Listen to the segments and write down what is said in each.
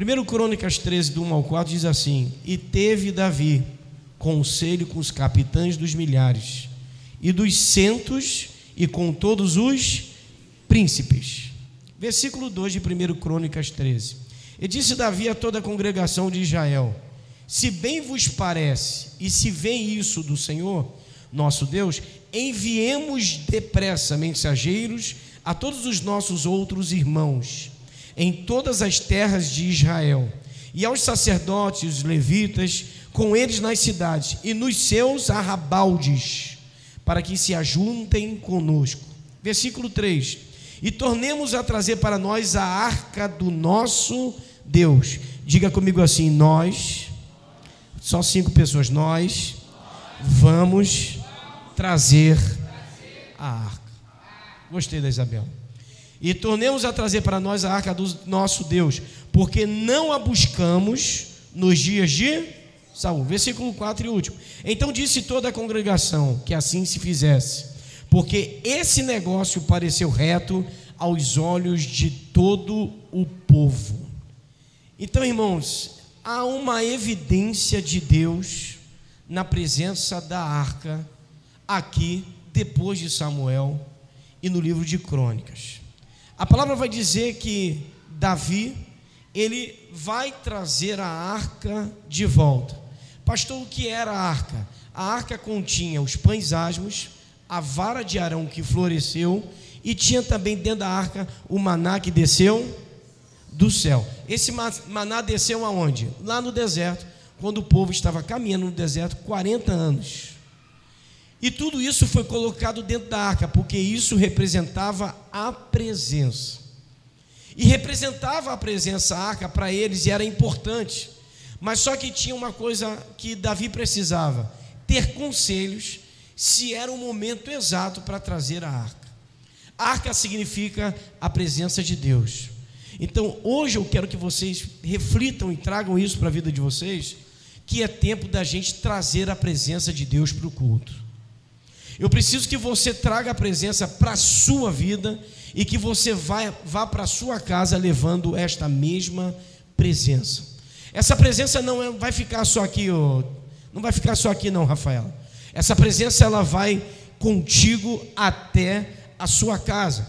1 Crônicas 13, do 1 ao 4, diz assim: e teve Davi conselho com os capitães dos milhares e dos centos e com todos os príncipes. Versículo 2 de 1 Crônicas 13. E disse Davi a toda a congregação de Israel: se bem vos parece, e se vem isso do Senhor, nosso Deus, enviemos depressa mensageiros a todos os nossos outros irmãos, em todas as terras de Israel, e aos sacerdotes e os levitas, com eles nas cidades, e nos seus arrabaldes, para que se ajuntem conosco. Versículo 3: e tornemos a trazer para nós a arca do nosso Deus. Diga comigo assim: nós, só 5 pessoas, nós vamos trazer a arca. Gostei da Isabel. E tornemos a trazer para nós a arca do nosso Deus, porque não a buscamos nos dias de Saul. Versículo 4 e último. Então disse toda a congregação que assim se fizesse, porque esse negócio pareceu reto aos olhos de todo o povo. Então, irmãos, há uma evidência de Deus na presença da arca aqui, depois de Samuel e no livro de Crônicas. A palavra vai dizer que Davi, ele vai trazer a arca de volta. Pastor, o que era a arca? A arca continha os pães asmos, a vara de Arão que floresceu, e tinha também dentro da arca o maná que desceu do céu. Esse maná desceu aonde? Lá no deserto, quando o povo estava caminhando no deserto 40 anos. E tudo isso foi colocado dentro da arca, porque isso representava a presença. E representava a presença, a arca, para eles, e era importante. Mas só que tinha uma coisa que Davi precisava: ter conselhos, se era o momento exato para trazer a arca. A arca significa a presença de Deus. Então, hoje eu quero que vocês reflitam e tragam isso para a vida de vocês, que é tempo da gente trazer a presença de Deus para o culto. Eu preciso que você traga a presença para a sua vida e que você vá para a sua casa levando esta mesma presença. Essa presença não vai ficar só aqui, não vai ficar só aqui não, Rafaela. Essa presença ela vai contigo até a sua casa.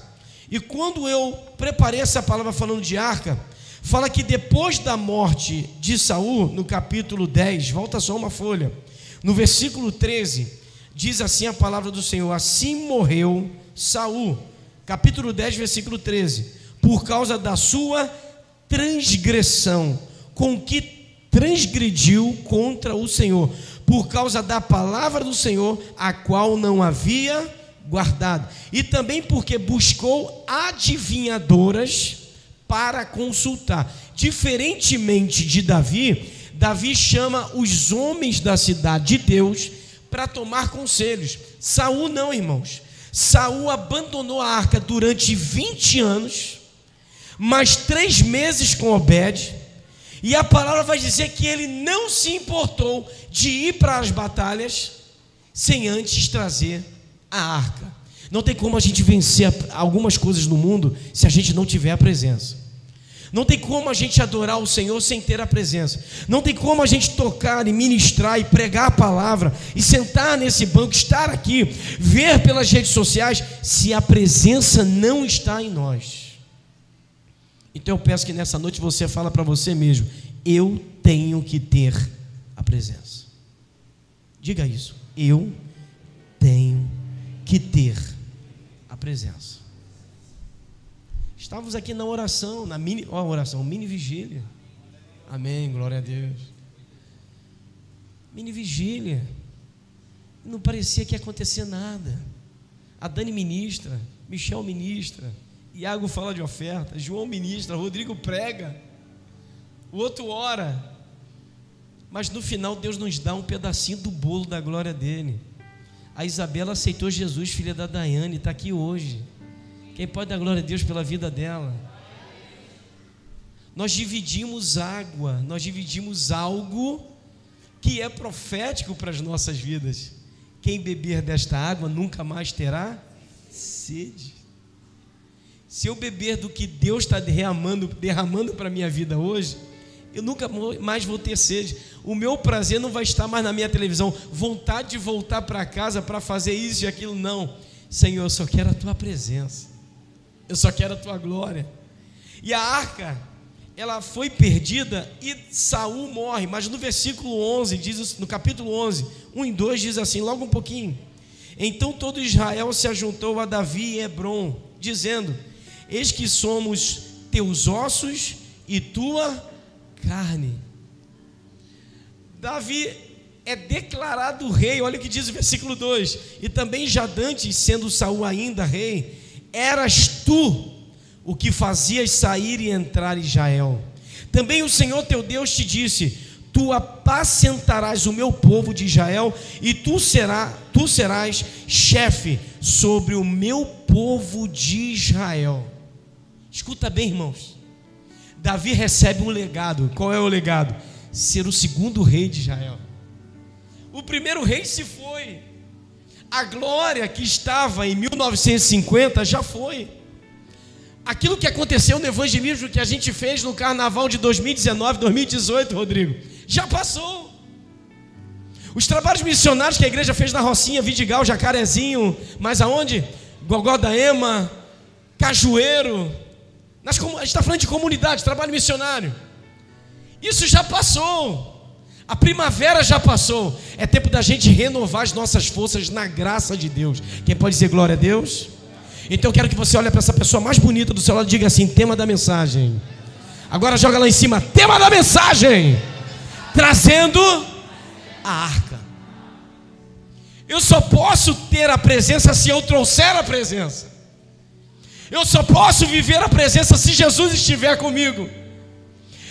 E quando eu preparei essa palavra falando de arca, fala que depois da morte de Saul, no capítulo 10, volta só uma folha, no versículo 13, diz assim a palavra do Senhor: assim morreu Saul, capítulo 10, versículo 13, por causa da sua transgressão, com que transgrediu contra o Senhor, por causa da palavra do Senhor, a qual não havia guardado, e também porque buscou adivinhadoras para consultar. Diferentemente de Davi, Davi chama os homens da cidade de Deus para tomar conselhos. Saul não, irmãos. Saul abandonou a arca durante 20 anos, mais 3 meses com Obed, e a palavra vai dizer que ele não se importou de ir para as batalhas sem antes trazer a arca. Não tem como a gente vencer algumas coisas no mundo se a gente não tiver a presença. Não tem como a gente adorar o Senhor sem ter a presença. Não tem como a gente tocar e ministrar e pregar a palavra e sentar nesse banco, estar aqui, ver pelas redes sociais, se a presença não está em nós. Então eu peço que nessa noite você fala para você mesmo: eu tenho que ter a presença. Diga isso: eu tenho que ter a presença. Estávamos aqui na oração, mini vigília. Amém, glória a Deus. Mini vigília. Não parecia que ia acontecer nada. A Dani ministra, Michel ministra, Iago fala de oferta, João ministra, Rodrigo prega, o outro ora. Mas no final Deus nos dá um pedacinho do bolo da glória dele. A Isabela aceitou Jesus, filha da Daiane, está aqui hoje. Quem pode dar glória a Deus pela vida dela? Nós dividimos água, nós dividimos algo que é profético para as nossas vidas. Quem beber desta água nunca mais terá sede. Se eu beber do que Deus está derramando para a minha vida hoje, Eu nunca mais vou ter sede. O meu prazer não vai estar mais na minha televisão. Vontade de voltar para casa para fazer isso e aquilo, não. Senhor, eu só quero a tua presença. Eu só quero a tua glória. E a arca, ela foi perdida e Saul morre. Mas no versículo 11, no capítulo 11, 1 e 2 diz assim, logo um pouquinho. Então todo Israel se ajuntou a Davi e Hebron, dizendo: eis que somos teus ossos e tua carne. Davi é declarado rei. Olha o que diz o versículo 2: e também já dantes, sendo Saul ainda rei, eras tu o que fazias sair e entrar Israel. Também o Senhor teu Deus te disse: tu apacentarás o meu povo de Israel, e tu serás chefe sobre o meu povo de Israel. Escuta bem, irmãos. Davi recebe um legado. Qual é o legado? Ser o segundo rei de Israel. O primeiro rei se foi. A glória que estava em 1950 já foi. Aquilo que aconteceu no evangelismo que a gente fez no carnaval de 2019, 2018, Rodrigo, já passou. Os trabalhos missionários que a igreja fez na Rocinha, Vidigal, Jacarezinho, mas aonde? Gogó da Ema, Cajueiro. A gente está falando de comunidade, trabalho missionário. Isso já passou. A primavera já passou. É tempo da gente renovar as nossas forças na graça de Deus. Quem pode dizer glória a Deus? Então eu quero que você olhe para essa pessoa mais bonita do seu lado e diga assim: tema da mensagem. Agora joga lá em cima: tema da mensagem. Trazendo a arca. Eu só posso ter a presença se eu trouxer a presença. Eu só posso viver a presença se Jesus estiver comigo.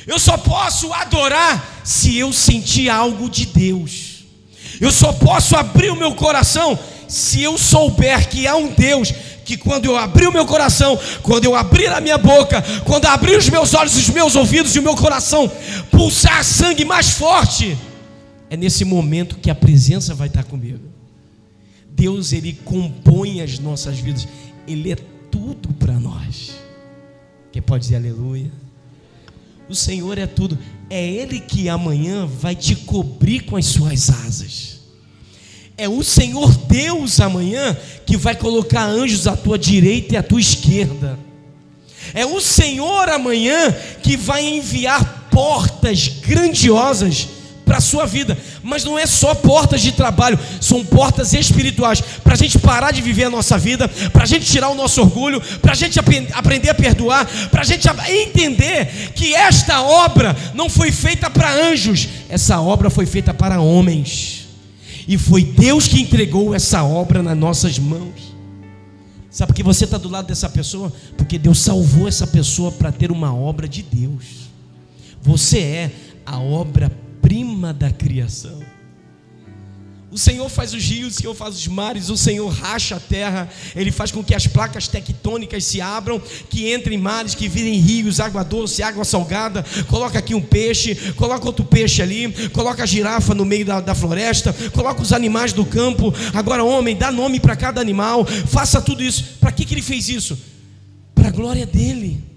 Eu só posso adorar se eu sentir algo de Deus. Eu só posso abrir o meu coração se eu souber que há um Deus que, quando eu abrir o meu coração, quando eu abrir a minha boca, quando eu abrir os meus olhos, os meus ouvidos e o meu coração pulsar sangue mais forte, é nesse momento que a presença vai estar comigo. Deus, Ele compõe as nossas vidas. Ele é tudo para nós. Quem pode dizer aleluia? O Senhor é tudo. É Ele que amanhã vai te cobrir com as suas asas. É o Senhor Deus amanhã que vai colocar anjos à tua direita e à tua esquerda. É o Senhor amanhã que vai enviar portas grandiosas para a sua vida. Mas não é só portas de trabalho, são portas espirituais, para a gente parar de viver a nossa vida, para a gente tirar o nosso orgulho, para a gente aprender a perdoar, para a gente entender que esta obra não foi feita para anjos, essa obra foi feita para homens. E foi Deus que entregou essa obra nas nossas mãos. Sabe por que você está do lado dessa pessoa? Porque Deus salvou essa pessoa para ter uma obra de Deus. Você é a obra-prima da criação. O Senhor faz os rios, o Senhor faz os mares, o Senhor racha a terra. Ele faz com que as placas tectônicas se abram, que entrem mares, que virem rios, água doce, água salgada. Coloca aqui um peixe, coloca outro peixe ali, coloca a girafa no meio da floresta, coloca os animais do campo. Agora, homem, dá nome para cada animal, faça tudo isso. Para que Ele fez isso? Para a glória dEle.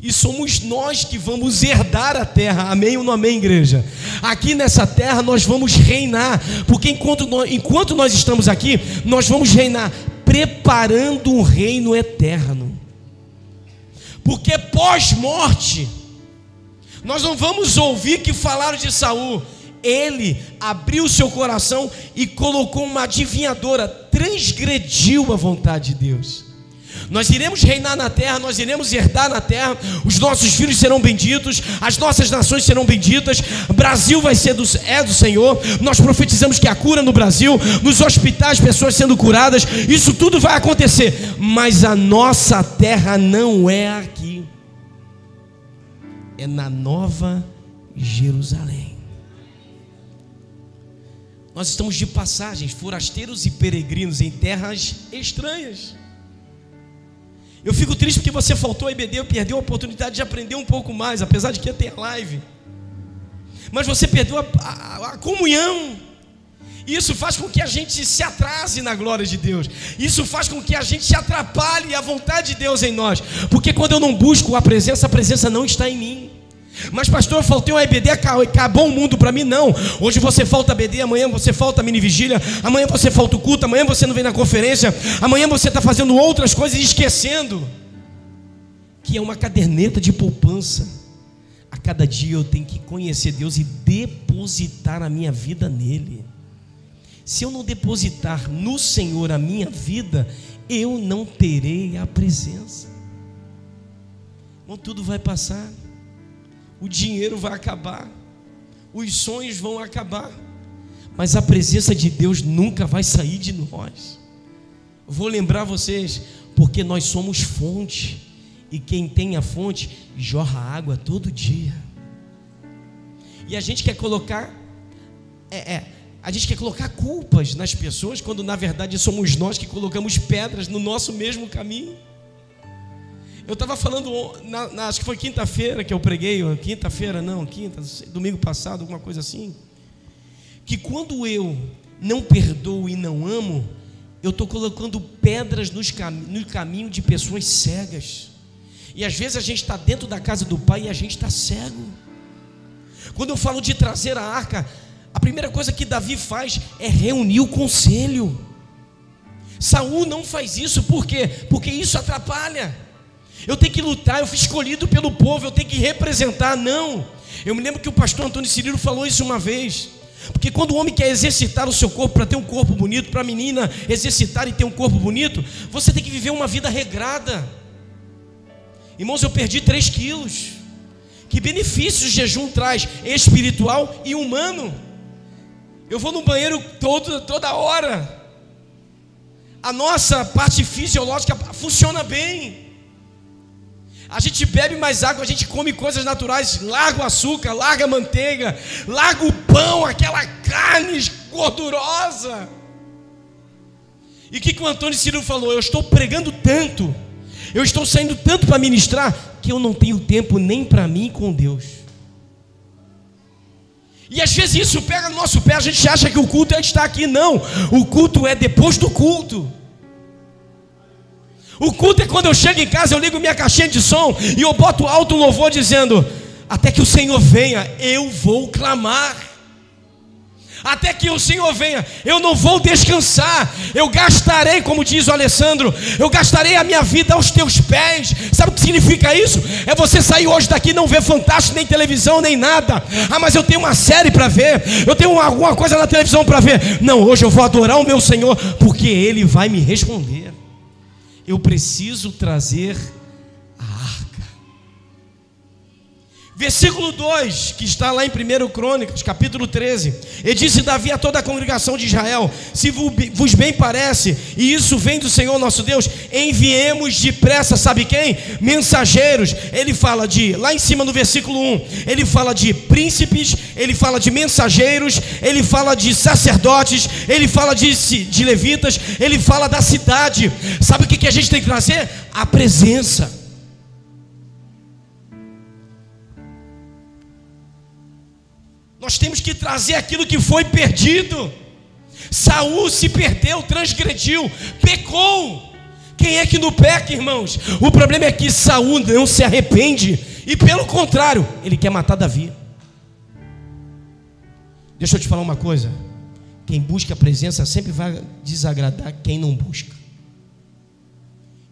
E somos nós que vamos herdar a terra. Amém ou não amém, igreja? Aqui nessa terra nós vamos reinar. Porque enquanto nós estamos aqui, nós vamos reinar, preparando um reino eterno. Porque pós-morte, nós não vamos ouvir que falaram de Saul. Ele abriu seu coração e colocou uma adivinhadora, transgrediu a vontade de Deus. Nós iremos reinar na terra, nós iremos herdar na terra, os nossos filhos serão benditos, as nossas nações serão benditas, o Brasil vai ser do Senhor. Nós profetizamos que a cura no Brasil, nos hospitais, pessoas sendo curadas, isso tudo vai acontecer, mas a nossa terra não é aqui, é na Nova Jerusalém. Nós estamos de passagens, forasteiros e peregrinos em terras estranhas. Eu fico triste porque você faltou a EBD, perdeu a oportunidade de aprender um pouco mais, apesar de que ia ter live. Mas você perdeu a comunhão. Isso faz com que a gente se atrase na glória de Deus. Isso faz com que a gente se atrapalhe a vontade de Deus em nós. Porque quando eu não busco a presença não está em mim. Mas pastor, eu faltei um EBD, acabou o mundo para mim. Não, hoje você falta EBD, amanhã você falta mini vigília, amanhã você falta o culto, amanhã você não vem na conferência, amanhã você está fazendo outras coisas e esquecendo que é uma caderneta de poupança. A cada dia eu tenho que conhecer Deus e depositar a minha vida nele. Se eu não depositar no Senhor a minha vida, eu não terei a presença. Bom, tudo vai passar, o dinheiro vai acabar, os sonhos vão acabar, mas a presença de Deus nunca vai sair de nós. Eu vou lembrar vocês, porque nós somos fonte, e quem tem a fonte jorra água todo dia. E a gente quer colocar culpas nas pessoas, quando na verdade somos nós que colocamos pedras no nosso mesmo caminho. Eu estava falando, acho que foi quinta-feira que eu preguei, domingo passado, alguma coisa assim, que quando eu não perdoo e não amo, eu estou colocando pedras no caminho de pessoas cegas. E às vezes a gente está dentro da casa do Pai e a gente está cego. Quando eu falo de trazer a arca, a primeira coisa que Davi faz é reunir o conselho. Saul não faz isso, por quê? Porque isso atrapalha. Eu tenho que lutar, eu fui escolhido pelo povo, eu tenho que representar. Não, eu me lembro que o pastor Antônio Cirilo falou isso uma vez, porque quando o homem quer exercitar o seu corpo para ter um corpo bonito, para a menina exercitar e ter um corpo bonito, você tem que viver uma vida regrada. Irmãos, eu perdi 3 quilos. Que benefícios o jejum traz, espiritual e humano. Eu vou no banheiro toda hora. A nossa parte fisiológica funciona bem. A gente bebe mais água, a gente come coisas naturais, larga o açúcar, larga a manteiga, larga o pão, aquela carne gordurosa. E o que o Antônio Cirilo falou? Eu estou pregando tanto, eu estou saindo tanto para ministrar, que eu não tenho tempo nem para mim com Deus. E às vezes isso pega no nosso pé, a gente acha que o culto é estar aqui. Não, o culto é depois do culto. O culto é quando eu chego em casa, eu ligo minha caixinha de som e eu boto alto louvor dizendo: até que o Senhor venha, eu vou clamar. Até que o Senhor venha, eu não vou descansar. Eu gastarei, como diz o Alessandro, eu gastarei a minha vida aos teus pés. Sabe o que significa isso? É você sair hoje daqui e não ver Fantástico, nem televisão, nem nada. Ah, mas eu tenho uma série para ver, eu tenho alguma coisa na televisão para ver. Não, hoje eu vou adorar o meu Senhor, porque Ele vai me responder. Eu preciso trazer a arca. Versículo 2, que está lá em 1 Crônicas, capítulo 13. E disse Davi a toda a congregação de Israel: se vos bem parece, e isso vem do Senhor nosso Deus, enviemos depressa, sabe quem? Mensageiros. Ele fala de, lá em cima no versículo 1, ele fala de príncipes, ele fala de mensageiros, ele fala de sacerdotes, ele fala de levitas, ele fala da cidade. Sabe o que a gente tem que trazer? A presença. Nós temos que trazer aquilo que foi perdido. Saul se perdeu, transgrediu, pecou. Quem é que não peca, irmãos? O problema é que Saul não se arrepende, e pelo contrário, ele quer matar Davi. Deixa eu te falar uma coisa: quem busca a presença sempre vai desagradar quem não busca.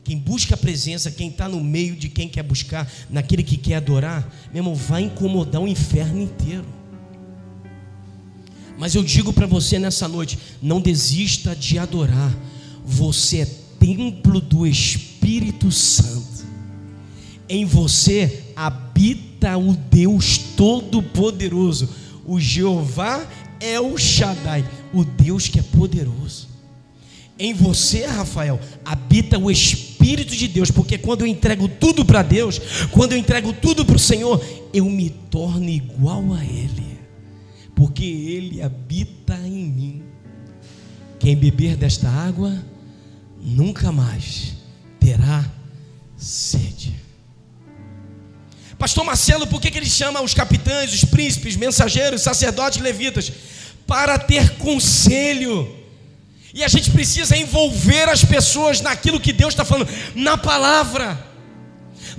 Quem busca a presença, quem está no meio de quem quer buscar, naquele que quer adorar, meu irmão, vai incomodar o inferno inteiro. Mas eu digo para você nessa noite: não desista de adorar. Você é templo do Espírito Santo. Em você habita o Deus Todo-Poderoso, o Jeová El Shaddai, o Deus que é poderoso. Em você, Rafael, habita o Espírito de Deus, porque quando eu entrego tudo para Deus, quando eu entrego tudo para o Senhor, eu me torno igual a Ele, porque Ele habita em mim. Quem beber desta água nunca mais terá sede. Pastor Marcelo, por que ele chama os capitães, os príncipes, mensageiros, sacerdotes, levitas? Para ter conselho. E a gente precisa envolver as pessoas naquilo que Deus está falando, na palavra.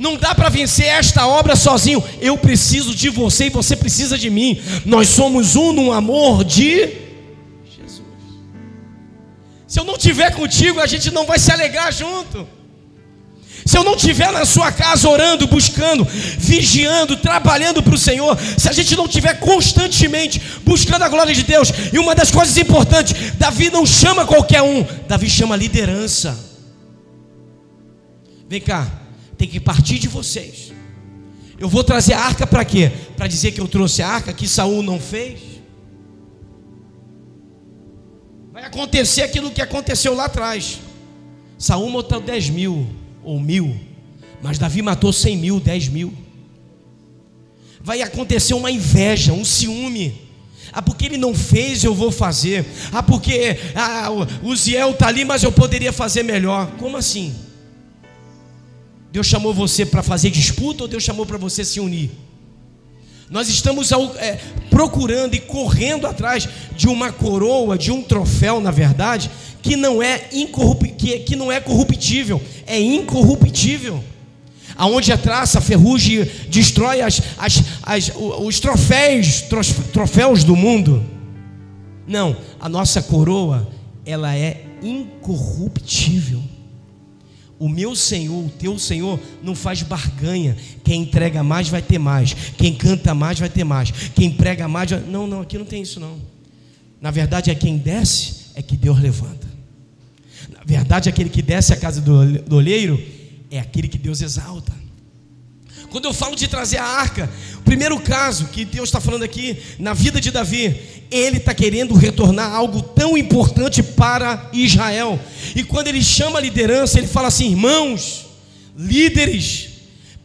Não dá para vencer esta obra sozinho. Eu preciso de você e você precisa de mim. Nós somos um no amor de Jesus. Se eu não estiver contigo, a gente não vai se alegrar junto. Se eu não estiver na sua casa orando, buscando, vigiando, trabalhando para o Senhor, se a gente não estiver constantemente buscando a glória de Deus, e uma das coisas importantes, Davi não chama qualquer um, Davi chama liderança. Vem cá, tem que partir de vocês. Eu vou trazer a arca para quê? Para dizer que eu trouxe a arca que Saul não fez? Vai acontecer aquilo que aconteceu lá atrás. Saul matou 10.000 ou 1.000, mas Davi matou 100.000, 10.000. Vai acontecer uma inveja, um ciúme. Porque ele não fez, eu vou fazer. Porque o Ziel está ali, mas eu poderia fazer melhor. Como assim? Deus chamou você para fazer disputa ou Deus chamou para você se unir? Nós estamos procurando e correndo atrás de uma coroa, de um troféu, na verdade, que não é corruptível, é incorruptível. Aonde a traça, a ferrugem destrói os troféus do mundo. Não, a nossa coroa, ela é incorruptível. O meu Senhor, o teu Senhor não faz barganha. Quem entrega mais vai ter mais, quem canta mais vai ter mais, quem prega mais vai... Não, aqui não tem isso não. Na verdade é quem desce é que Deus levanta. Na verdade aquele que desce à casa do olheiro é aquele que Deus exalta. Quando eu falo de trazer a arca, o primeiro caso que Deus está falando aqui na vida de Davi, ele está querendo retornar algo tão importante para Israel. E quando ele chama a liderança, ele fala assim: irmãos, líderes,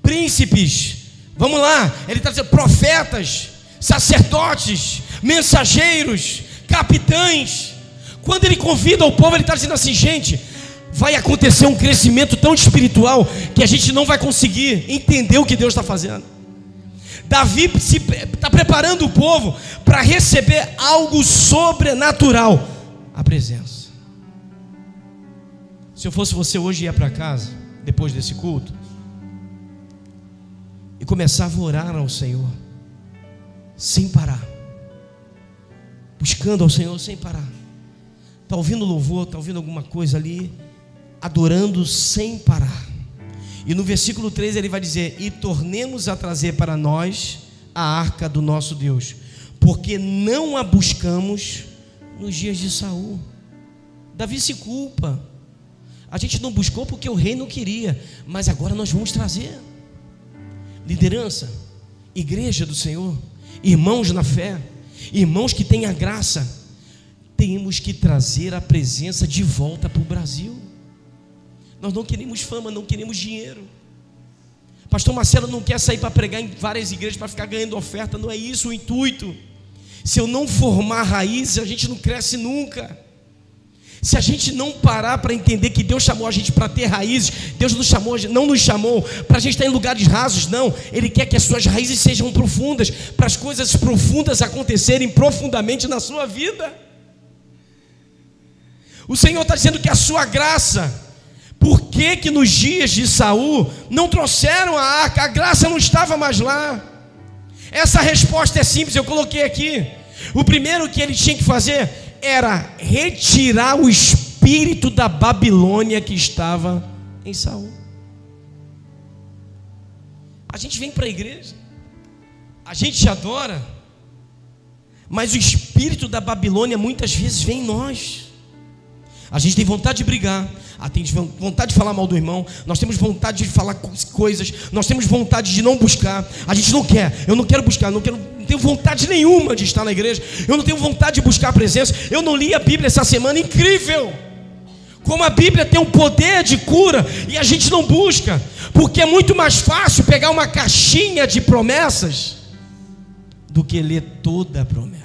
príncipes, vamos lá. Ele está dizendo profetas, sacerdotes, mensageiros, capitães. Quando ele convida o povo, ele está dizendo assim: gente, vai acontecer um crescimento tão espiritual que a gente não vai conseguir entender o que Deus está fazendo. Davi está preparando o povo para receber algo sobrenatural, a presença. Se eu fosse você hoje, ia para casa depois desse culto e começava a orar ao Senhor sem parar, buscando ao Senhor sem parar. Está ouvindo louvor, está ouvindo alguma coisa ali, adorando sem parar. E no versículo 3 ele vai dizer: e tornemos a trazer para nós a arca do nosso Deus, porque não a buscamos nos dias de Saul. Davi se culpa. A gente não buscou porque o rei não queria, mas agora nós vamos trazer. Liderança, igreja do Senhor, irmãos na fé, irmãos que têm a graça, temos que trazer a presença de volta para o Brasil. Nós não queremos fama, não queremos dinheiro. Pastor Marcelo não quer sair para pregar em várias igrejas para ficar ganhando oferta. Não é isso o intuito. Se eu não formar raízes, a gente não cresce nunca. Se a gente não parar para entender que Deus chamou a gente para ter raízes, Deus não nos chamou para a gente estar em lugares rasos, não. Ele quer que as suas raízes sejam profundas, para as coisas profundas acontecerem profundamente na sua vida. O Senhor está dizendo que a sua graça... Por que nos dias de Saul não trouxeram a arca? A graça não estava mais lá. Essa resposta é simples, eu coloquei aqui. O primeiro que ele tinha que fazer era retirar o espírito da Babilônia que estava em Saul. A gente vem para a igreja, a gente adora, mas o espírito da Babilônia muitas vezes vem em nós. A gente tem vontade de brigar, tem vontade de falar mal do irmão, nós temos vontade de falar coisas, nós temos vontade de não buscar. A gente não quer, eu não quero buscar, não tenho vontade nenhuma de estar na igreja, eu não tenho vontade de buscar a presença. Eu não li a Bíblia essa semana, incrível como a Bíblia tem um poder de cura e a gente não busca, porque é muito mais fácil pegar uma caixinha de promessas do que ler toda a promessa.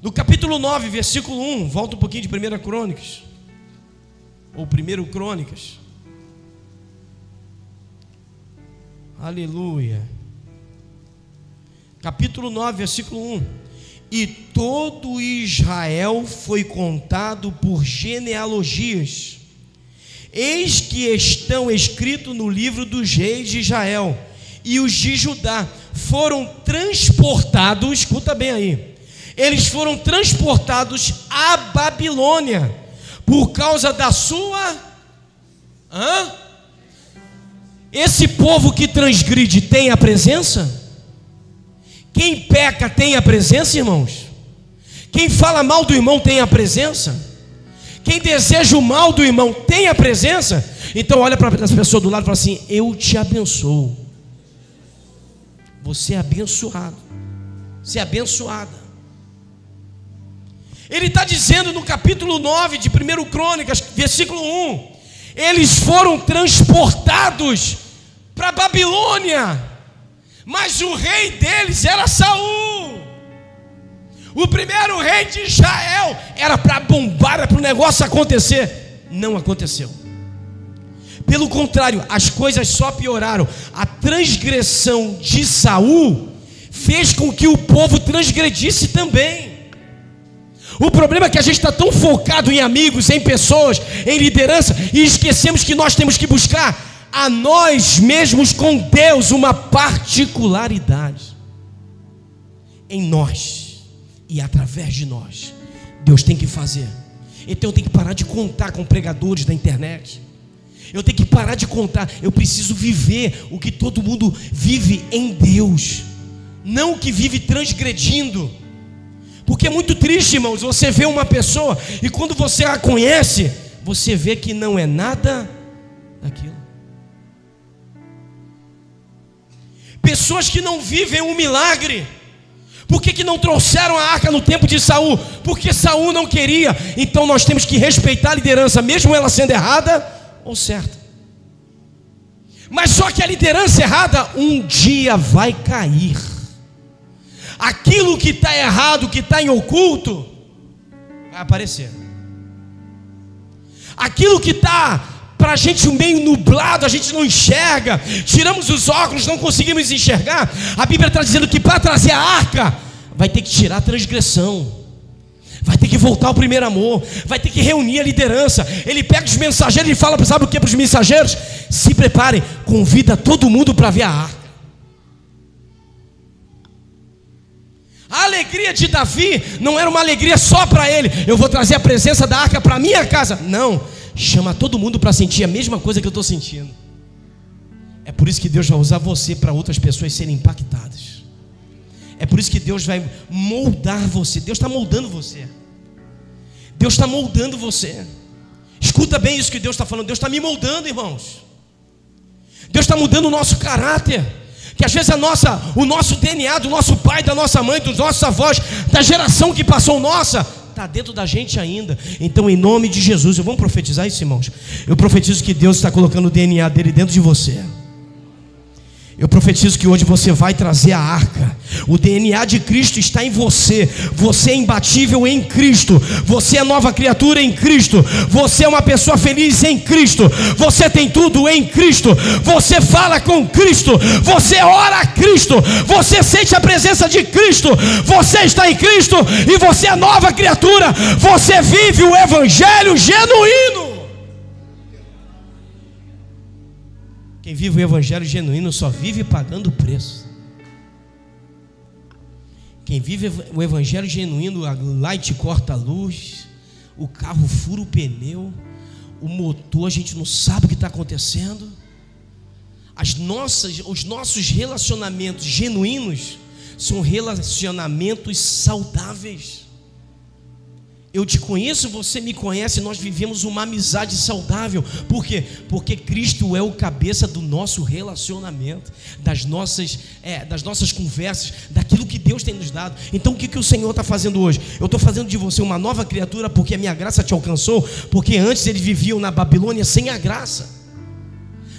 No capítulo 9, versículo 1, volta um pouquinho de 1 Crônicas, ou 1 Crônicas. Aleluia. Capítulo 9, versículo 1. E todo Israel foi contado por genealogias. eis que estão escritos no livro dos reis de Israel, e os de Judá foram transportados, escuta bem aí, eles foram transportados à Babilônia, por causa da sua... Esse povo que transgride tem a presença? Quem peca tem a presença, irmãos? Quem fala mal do irmão tem a presença? Quem deseja o mal do irmão tem a presença? Então olha para as pessoas do lado e fala assim: eu te abençoo. Você é abençoado. Você é abençoada. Ele está dizendo no capítulo 9 de 1 Crônicas, versículo 1: eles foram transportados para a Babilônia, mas o rei deles era Saul. O primeiro rei de Israel era para bombar, era para o negócio acontecer. Não aconteceu. Pelo contrário, as coisas só pioraram. A transgressão de Saul fez com que o povo transgredisse também. O problema é que a gente está tão focado em amigos, em pessoas, em liderança, e esquecemos que nós temos que buscar a nós mesmos com Deus uma particularidade. Em nós e através de nós, Deus tem que fazer. Então eu tenho que parar de contar com pregadores da internet. Eu tenho que parar de contar. Eu preciso viver o que todo mundo vive em Deus, não o que vive transgredindo. Porque é muito triste, irmãos, você vê uma pessoa e quando você a conhece, você vê que não é nada daquilo. Pessoas que não vivem um milagre. Por que não trouxeram a arca no tempo de Saul? Porque Saul não queria. Então nós temos que respeitar a liderança, mesmo ela sendo errada ou certa. Mas só que a liderança errada um dia vai cair. Aquilo que está errado, que está em oculto, vai aparecer. Aquilo que está para a gente meio nublado, a gente não enxerga, tiramos os óculos, não conseguimos enxergar. A Bíblia está dizendo que para trazer a arca, vai ter que tirar a transgressão, vai ter que voltar ao primeiro amor, vai ter que reunir a liderança. Ele pega os mensageiros e fala, sabe o que para os mensageiros? Se preparem, convida todo mundo para ver a arca. A alegria de Davi não era uma alegria só para ele. Eu vou trazer a presença da arca para minha casa. Não, chama todo mundo para sentir a mesma coisa que eu estou sentindo. É por isso que Deus vai usar você para outras pessoas serem impactadas. É por isso que Deus vai moldar você. Deus está moldando você. Deus está moldando você. Escuta bem isso que Deus está falando. Deus está me moldando, irmãos. Deus está mudando o nosso caráter. Que às vezes o nosso DNA, do nosso pai, da nossa mãe, dos nossos avós, da geração que passou nossa, está dentro da gente ainda. Então em nome de Jesus, vamos profetizar isso, irmãos? Eu profetizo que Deus está colocando o DNA dele dentro de você. Eu profetizo que hoje você vai trazer a arca. O DNA de Cristo está em você. Você é imbatível em Cristo. Você é nova criatura em Cristo. Você é uma pessoa feliz em Cristo. Você tem tudo em Cristo. Você fala com Cristo. Você ora a Cristo. Você sente a presença de Cristo. Você está em Cristo e você é nova criatura. Você vive o evangelho genuíno. Quem vive o evangelho genuíno só vive pagando preço. Quem vive o evangelho genuíno, a light corta a luz, o carro fura o pneu, o motor, a gente não sabe o que está acontecendo. Os nossos relacionamentos genuínos são relacionamentos saudáveis. Eu te conheço, você me conhece, nós vivemos uma amizade saudável. Por quê? Porque Cristo é o cabeça do nosso relacionamento, das nossas conversas, daquilo que Deus tem nos dado. Então o que o Senhor está fazendo hoje? Eu estou fazendo de você uma nova criatura, porque a minha graça te alcançou. Porque antes eles viviam na Babilônia sem a graça.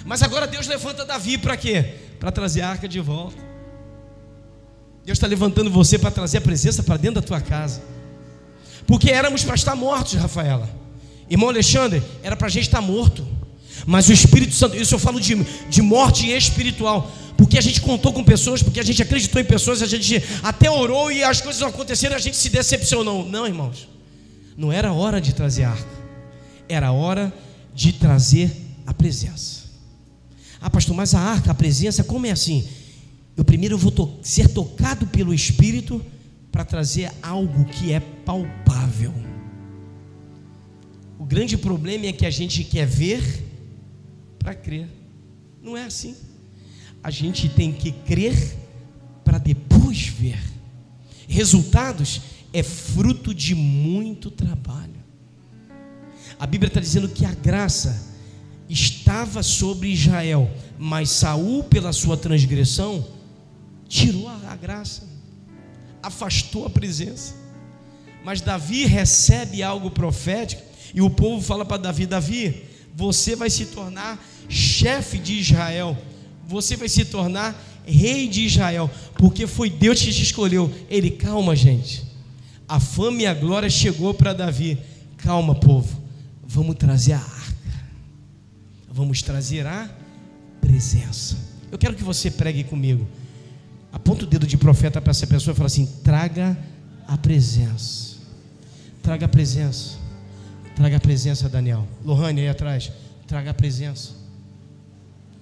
Mas agora Deus levanta Davi para quê? Para trazer a arca de volta. Deus está levantando você para trazer a presença para dentro da tua casa. Porque éramos para estar mortos, Rafaela. Irmão Alexandre, era para a gente estar morto. Mas o Espírito Santo, isso eu falo de morte espiritual. Porque a gente contou com pessoas, porque a gente acreditou em pessoas, a gente até orou e as coisas não aconteceram e a gente se decepcionou. Não, irmãos, não era hora de trazer a arca. Era hora de trazer a presença. Ah, pastor, mas a arca, a presença, como é assim? Eu vou ser tocado pelo Espírito para trazer algo que é palpável. O grande problema é que a gente quer ver para crer. Não é assim. A gente tem que crer para depois ver. Resultados é fruto de muito trabalho. A Bíblia está dizendo que a graça estava sobre Israel, mas Saul, pela sua transgressão, tirou a graça, afastou a presença. Mas Davi recebe algo profético, e o povo fala para Davi: Davi, você vai se tornar chefe de Israel, você vai se tornar rei de Israel, porque foi Deus que te escolheu. Ele: calma, gente, a fama e a glória chegou para Davi. Calma, povo, vamos trazer a arca, vamos trazer a presença. Eu quero que você pregue comigo. Aponta o dedo de profeta para essa pessoa e fala assim: traga a presença. Traga a presença. Traga a presença, Daniel. Lohane aí atrás, traga a presença.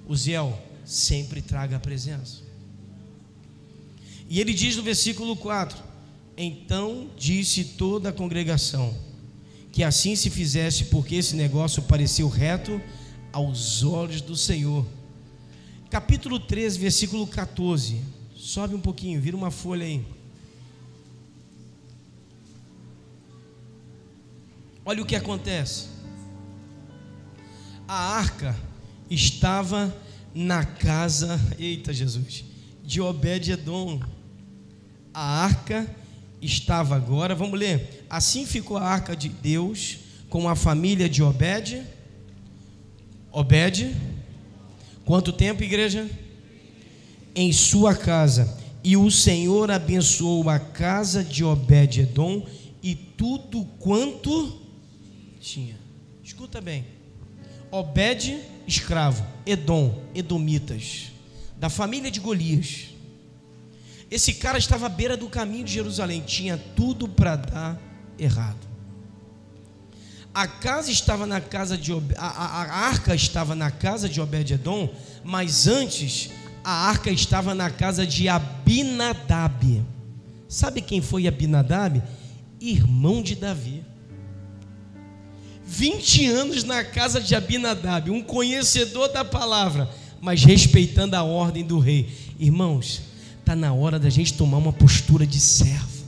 Uziel, sempre traga a presença. E ele diz no versículo 4: então disse toda a congregação que assim se fizesse, porque esse negócio pareceu reto aos olhos do Senhor. Capítulo 13, versículo 14. Sobe um pouquinho, vira uma folha aí. Olha o que acontece. A arca estava na casa, eita Jesus, de Obed-edom. A arca estava agora, vamos ler. Assim ficou a arca de Deus com a família de Obed. Quanto tempo, igreja? Em sua casa. E o Senhor abençoou a casa de Obed-edom e tudo quanto tinha. Escuta bem. Obed, escravo. Edom, edomitas, da família de Golias. Esse cara estava à beira do caminho de Jerusalém. Tinha tudo para dar errado. A casa estava na casa de a arca estava na casa de Obed-edom, mas antes a arca estava na casa de Abinadab. Sabe quem foi Abinadab? Irmão de Davi. 20 anos na casa de Abinadab, um conhecedor da palavra, mas respeitando a ordem do rei. Irmãos, está na hora da gente tomar uma postura de servo.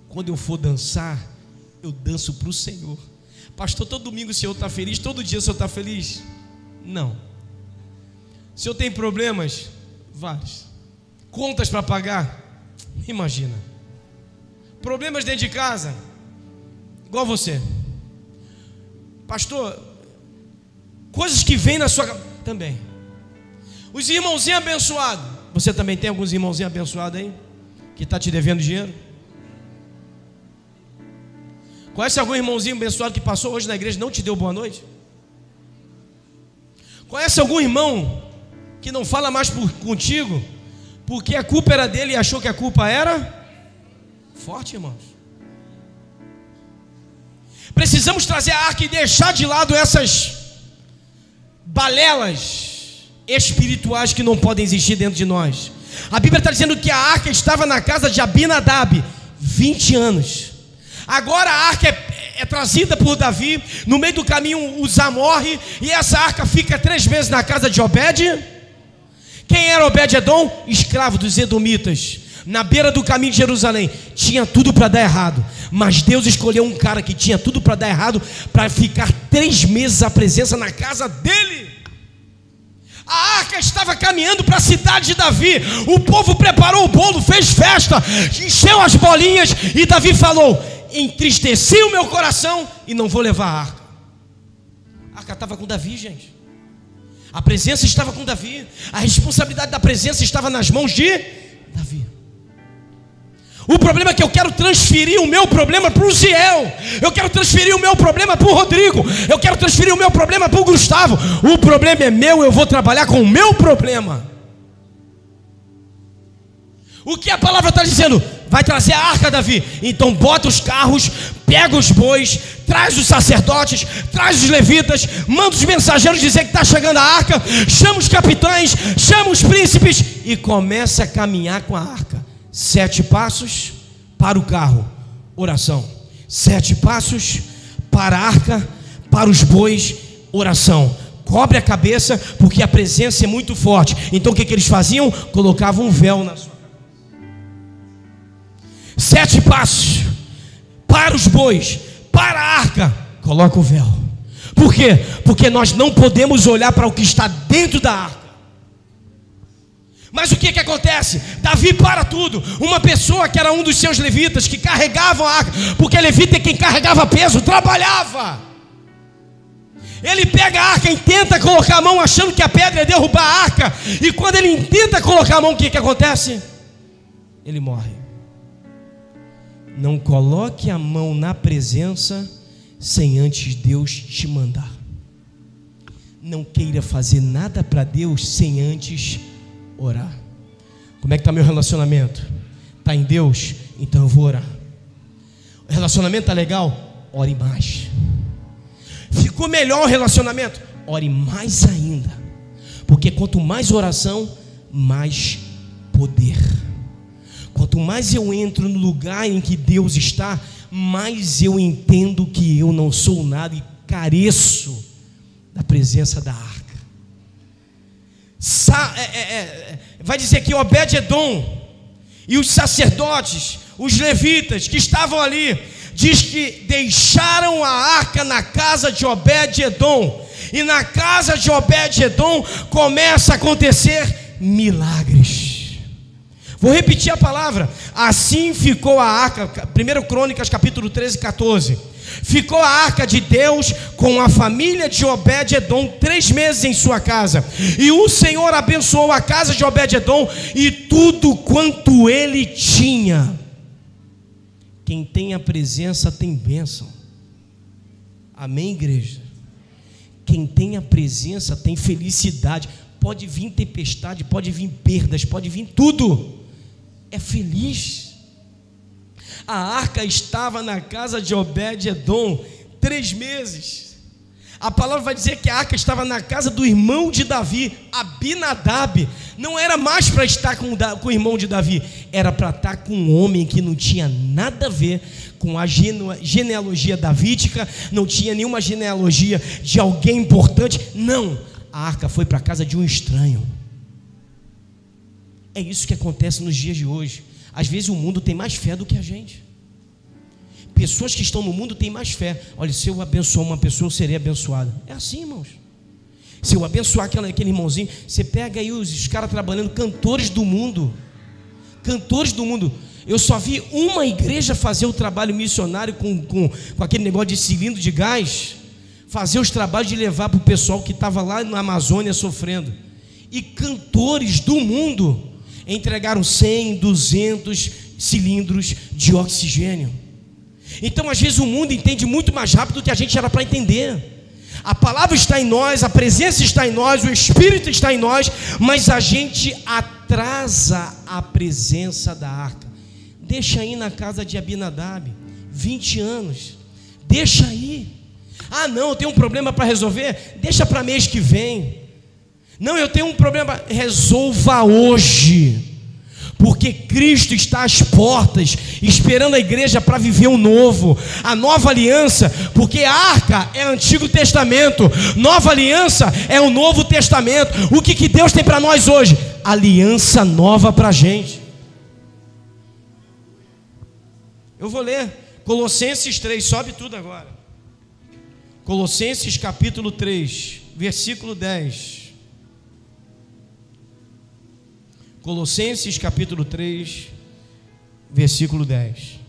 Quando eu for dançar, eu danço para o Senhor. Pastor, todo domingo o senhor está feliz? Todo dia o senhor está feliz? Não. O senhor tem problemas? Vários. Contas para pagar? Imagina. Problemas dentro de casa? Igual você. Pastor, coisas que vêm na sua casa? Também. Os irmãozinhos abençoados. Você também tem alguns irmãozinhos abençoados aí? Que está te devendo dinheiro? Conhece algum irmãozinho abençoado que passou hoje na igreja e não te deu boa noite? Conhece algum irmão que não fala mais contigo porque a culpa era dele e achou que a culpa era? Forte, irmãos. Precisamos trazer a arca e deixar de lado essas balelas espirituais que não podem existir dentro de nós. A Bíblia está dizendo que a arca estava na casa de Abinadab 20 anos. Agora a arca é trazida por Davi. No meio do caminho Uzá morre, e essa arca fica 3 meses na casa de Obed. Quem era Obed-edom? Escravo dos edomitas, na beira do caminho de Jerusalém. Tinha tudo para dar errado, mas Deus escolheu um cara que tinha tudo para dar errado, para ficar 3 meses a presença na casa dele. A arca estava caminhando para a cidade de Davi. O povo preparou o bolo, fez festa, encheu as bolinhas, e Davi falou: entristeci o meu coração e não vou levar a arca. A arca estava com Davi, gente. A presença estava com Davi. A responsabilidade da presença estava nas mãos de Davi. O problema é que eu quero transferir o meu problema para o Ziel. Eu quero transferir o meu problema para o Rodrigo. Eu quero transferir o meu problema para o Gustavo. O problema é meu, eu vou trabalhar com o meu problema. O que a palavra está dizendo? Vai trazer a arca, Davi. Então bota os carros, pega os bois, traz os sacerdotes, traz os levitas, manda os mensageiros dizer que está chegando a arca, chama os capitães, chama os príncipes e começa a caminhar com a arca. 7 passos para o carro, oração. 7 passos para a arca, para os bois, oração. Cobre a cabeça, porque a presença é muito forte. Então o que eles faziam? Colocavam um véu na sua cabeça. 7 passos para os bois, para a arca, coloca o véu. Por quê? Porque nós não podemos olhar para o que está dentro da arca. Mas o que acontece? Davi para tudo. Uma pessoa que era um dos seus levitas, que carregavam a arca, porque levita é quem carregava peso, trabalhava. Ele pega a arca e tenta colocar a mão, achando que a pedra é derrubar a arca. E quando ele tenta colocar a mão, o que acontece? Ele morre. Não coloque a mão na presença sem antes Deus te mandar. Não queira fazer nada para Deus sem antes orar. Como é que está meu relacionamento? Está em Deus? Então eu vou orar. O relacionamento está legal? Ore mais. Ficou melhor o relacionamento? Ore mais ainda. Porque quanto mais oração, mais poder. Quanto mais eu entro no lugar em que Deus está, mais eu entendo que eu não sou nada e careço da presença da arca. Vai dizer que Obed-Edom e os sacerdotes, os levitas que estavam ali, diz que deixaram a arca na casa de Obed-Edom, e na casa de Obed-Edom começa a acontecer milagres. Vou repetir a palavra. Assim ficou a arca, 1 Crônicas capítulo 13, 14. Ficou a arca de Deus com a família de Obed-Edom 3 meses em sua casa. E o Senhor abençoou a casa de Obed-Edom e tudo quanto ele tinha. Quem tem a presença tem bênção. Amém, igreja? Quem tem a presença tem felicidade. Pode vir tempestade, pode vir perdas, pode vir tudo. É feliz. A arca estava na casa de Obed-Edom 3 meses. A palavra vai dizer que a arca estava na casa do irmão de Davi, Abinadab. Não era mais para estar com o irmão de Davi, era para estar com um homem que não tinha nada a ver com a genealogia davídica, não tinha nenhuma genealogia de alguém importante. Não, a arca foi para a casa de um estranho. É isso que acontece nos dias de hoje. Às vezes o mundo tem mais fé do que a gente. Pessoas que estão no mundo têm mais fé. Olha, se eu abençoar uma pessoa, eu serei abençoado. É assim, irmãos. Se eu abençoar aquele irmãozinho, você pega aí os caras trabalhando, cantores do mundo. Cantores do mundo. Eu só vi uma igreja fazer o trabalho missionário com aquele negócio de cilindro de gás, fazer os trabalhos de levar para o pessoal que estava lá na Amazônia sofrendo. E cantores do mundo entregaram 100, 200 cilindros de oxigênio. Então às vezes o mundo entende muito mais rápido do que a gente era para entender. A palavra está em nós, a presença está em nós, o Espírito está em nós, mas a gente atrasa a presença da arca. Deixa aí na casa de Abinadab 20 anos. Deixa aí. Ah não, eu tenho um problema para resolver. Deixa para mês que vem. Não, eu tenho um problema. Resolva hoje, porque Cristo está às portas, esperando a igreja para viver o novo, a nova aliança. Porque a arca é o Antigo Testamento, nova aliança é o Novo Testamento. O que Deus tem para nós hoje? Aliança nova para a gente. Eu vou ler Colossenses 3, sobe tudo agora. Colossenses capítulo 3, versículo 10. Colossenses capítulo 3, versículo 10.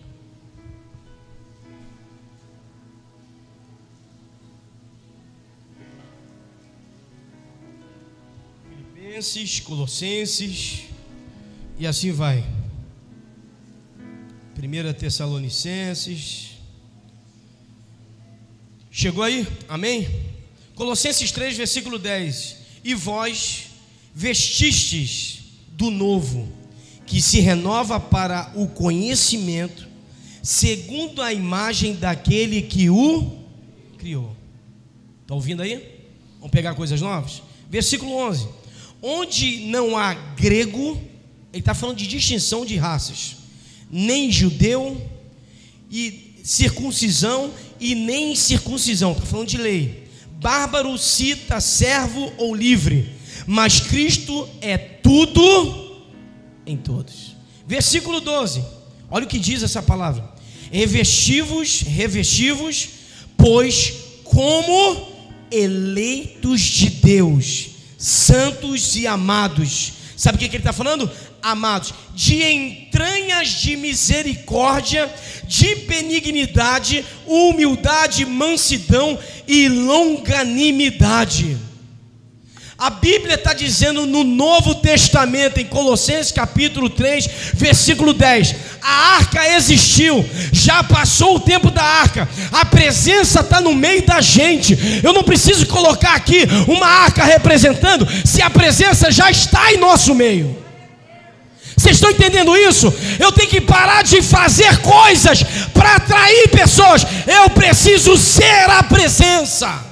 Filipenses, Colossenses, e assim vai. 1 Tessalonicenses. Chegou aí? Amém? Colossenses 3, versículo 10. E vós vestistes do novo, que se renova para o conhecimento, segundo a imagem daquele que o criou. Está ouvindo aí? Vamos pegar coisas novas? Versículo 11. Onde não há grego, ele está falando de distinção de raças, nem judeu, e circuncisão, e nem circuncisão, está falando de lei, bárbaro, cita, servo ou livre, mas Cristo é tudo em todos. Versículo 12, olha o que diz essa palavra: revestivos, pois como eleitos de Deus, santos e amados. Sabe o que ele está falando? Amados, de entranhas de misericórdia, de benignidade, humildade, mansidão e longanimidade. A Bíblia está dizendo no Novo Testamento, em Colossenses capítulo 3, versículo 10, a arca existiu, já passou o tempo da arca, a presença está no meio da gente. Eu não preciso colocar aqui uma arca representando, se a presença já está em nosso meio. Vocês estão entendendo isso? Eu tenho que parar de fazer coisas para atrair pessoas, eu preciso ser a presença.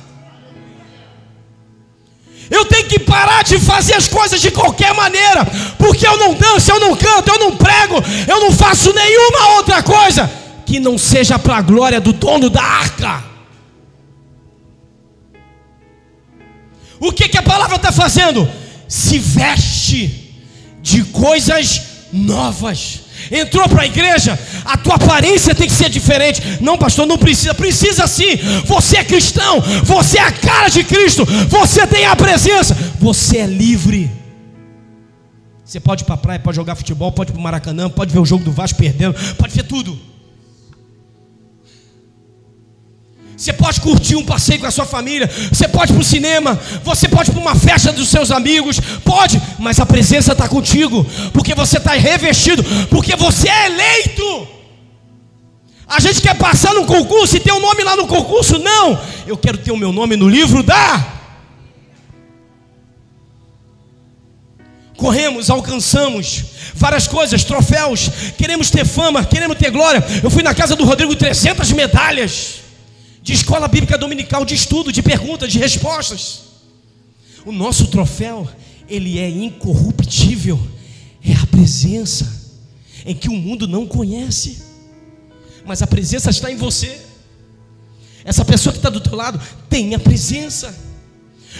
Eu tenho que parar de fazer as coisas de qualquer maneira, porque eu não danço, eu não canto, eu não prego, eu não faço nenhuma outra coisa que não seja para a glória do dono da arca. O que a palavra está fazendo? Se veste de coisas novas. Entrou para a igreja, a tua aparência tem que ser diferente. Não, pastor, não precisa. Precisa sim. Você é cristão, você é a cara de Cristo, você tem a presença, você é livre. Você pode ir para a praia, pode jogar futebol, pode ir para o Maracanã, pode ver o jogo do Vasco perdendo, pode ver tudo. Você pode curtir um passeio com a sua família, você pode ir para o cinema, você pode ir para uma festa dos seus amigos, pode, mas a presença está contigo, porque você está revestido, porque você é eleito. A gente quer passar num concurso e ter o nome lá no concurso, não, eu quero ter o meu nome no livro da... Corremos, alcançamos várias coisas, troféus, queremos ter fama, queremos ter glória. Eu fui na casa do Rodrigo, 300 medalhas de escola bíblica dominical, de estudo, de perguntas, de respostas. O nosso troféu, ele é incorruptível, é a presença, em que o mundo não conhece, mas a presença está em você. Essa pessoa que está do teu lado tem a presença.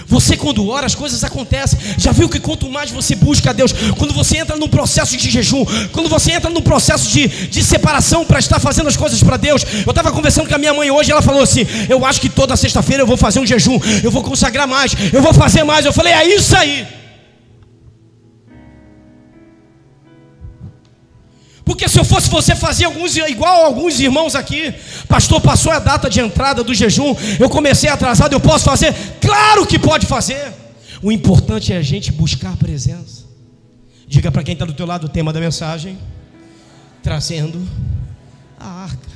Você quando ora, as coisas acontecem. Já viu que quanto mais você busca a Deus, quando você entra num processo de jejum, quando você entra num processo de separação para estar fazendo as coisas para Deus. Eu estava conversando com a minha mãe hoje, ela falou assim: eu acho que toda sexta-feira eu vou fazer um jejum, eu vou consagrar mais, eu vou fazer mais. Eu falei, é isso aí. Porque se eu fosse você fazer igual alguns irmãos aqui, pastor, passou a data de entrada do jejum, eu comecei atrasado, eu posso fazer? Claro que pode fazer. O importante é a gente buscar a presença. Diga para quem está do teu lado o tema da mensagem: trazendo a arca.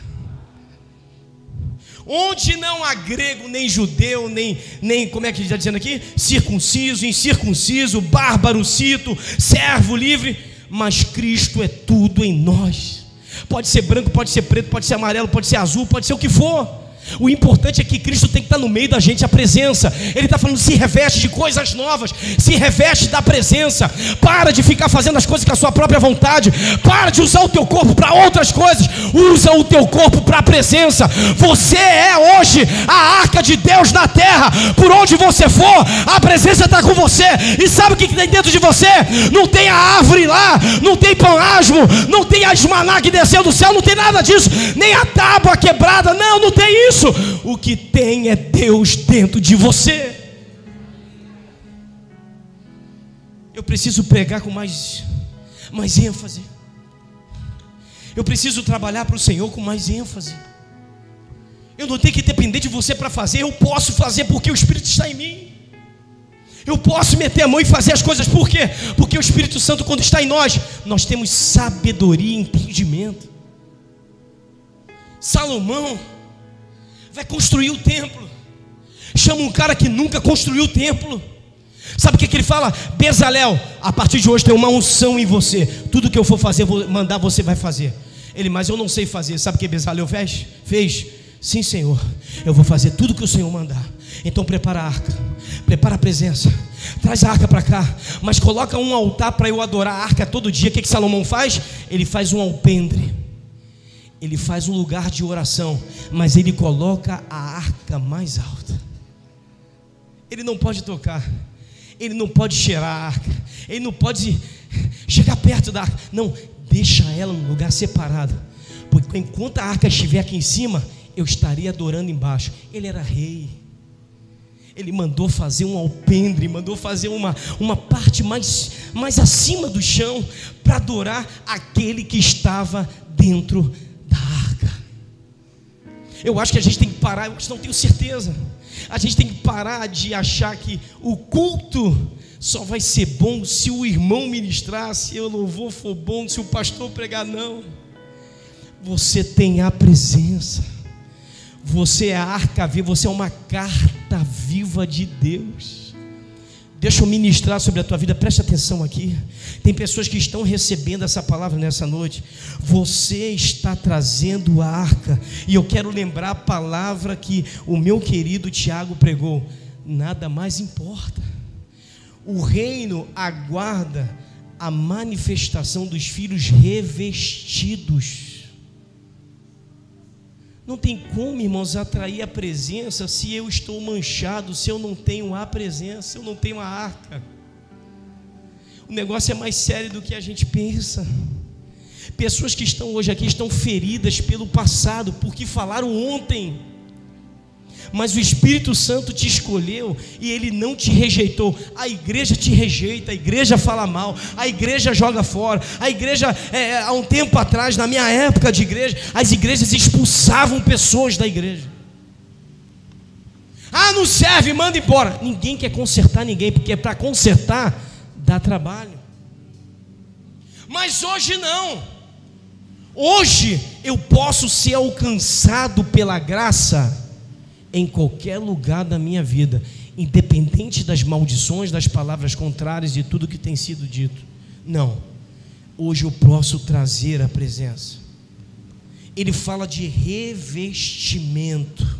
Onde não há grego, nem judeu, nem como é que ele está dizendo aqui? Circunciso, incircunciso, bárbaro, cito, servo, livre, mas Cristo é tudo em nós. Pode ser branco, pode ser preto, pode ser amarelo, pode ser azul, pode ser o que for. O importante é que Cristo tem que estar no meio da gente, a presença. Ele está falando, se reveste de coisas novas, se reveste da presença. Para de ficar fazendo as coisas com a sua própria vontade. Para de usar o teu corpo para outras coisas. Usa o teu corpo para a presença. Você é hoje a arca de Deus na terra. Por onde você for, a presença está com você. E sabe o que tem dentro de você? Não tem a árvore lá, não tem pão asmo, não tem a maná que desceu do céu, não tem nada disso, nem a tábua quebrada, não tem isso. O que tem é Deus dentro de você. Eu preciso pregar com mais ênfase. Eu preciso trabalhar para o Senhor com mais ênfase. Eu não tenho que depender de você para fazer. Eu posso fazer porque o Espírito está em mim. Eu posso meter a mão e fazer as coisas. Por quê? Porque o Espírito Santo, quando está em nós, nós temos sabedoria e entendimento. Salomão vai construir o templo. Chama um cara que nunca construiu o templo. Sabe o que ele fala? Bezalel, a partir de hoje tem uma unção em você. Tudo que eu for fazer, vou mandar, você vai fazer. Ele, mas eu não sei fazer. Sabe o que Bezalel fez? Sim, Senhor, eu vou fazer tudo que o Senhor mandar. Então prepara a arca, prepara a presença, traz a arca para cá, mas coloca um altar para eu adorar a arca todo dia. O que Salomão faz? Ele faz um alpendre, ele faz um lugar de oração, mas ele coloca a arca mais alta. Ele não pode tocar, ele não pode cheirar a arca, ele não pode chegar perto da arca. Não, deixa ela num lugar separado, porque enquanto a arca estiver aqui em cima, eu estarei adorando embaixo. Ele era rei, ele mandou fazer um alpendre, mandou fazer uma parte mais acima do chão, para adorar aquele que estava dentro da arca. Eu acho que a gente tem que parar, eu não tenho certeza, a gente tem que parar de achar que o culto só vai ser bom se o irmão ministrar, se o louvor for bom, se o pastor pregar. Não, você tem a presença, você é a arca viva, você é uma carta viva de Deus. Deixa eu ministrar sobre a tua vida, preste atenção aqui. Tem pessoas que estão recebendo essa palavra nessa noite. Você está trazendo a arca, e eu quero lembrar a palavra que o meu querido Tiago pregou: nada mais importa. O reino aguarda a manifestação dos filhos revestidos. Não tem como, irmãos, atrair a presença se eu estou manchado, se eu não tenho a presença, se eu não tenho a arca. O negócio é mais sério do que a gente pensa. Pessoas que estão hoje aqui estão feridas pelo passado, porque falaram ontem, mas o Espírito Santo te escolheu e Ele não te rejeitou. A igreja te rejeita, a igreja fala mal, a igreja joga fora. A igreja, há um tempo atrás, na minha época de igreja, as igrejas expulsavam pessoas da igreja. Ah, não serve, manda embora. Ninguém quer consertar ninguém, porque para consertar dá trabalho. Mas hoje não. Hoje eu posso ser alcançado pela graça em qualquer lugar da minha vida, independente das maldições, das palavras contrárias, de tudo que tem sido dito. Não, hoje eu posso trazer a presença. Ele fala de revestimento,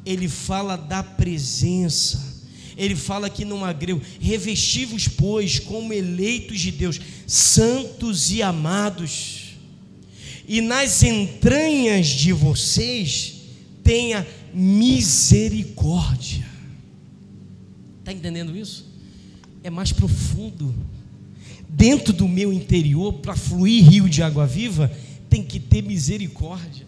ele fala da presença, ele fala aqui numa grego: revesti-vos, pois, como eleitos de Deus, santos e amados, e nas entranhas de vocês tenha misericórdia. Está entendendo isso? É mais profundo. Dentro do meu interior, para fluir rio de água viva, tem que ter misericórdia.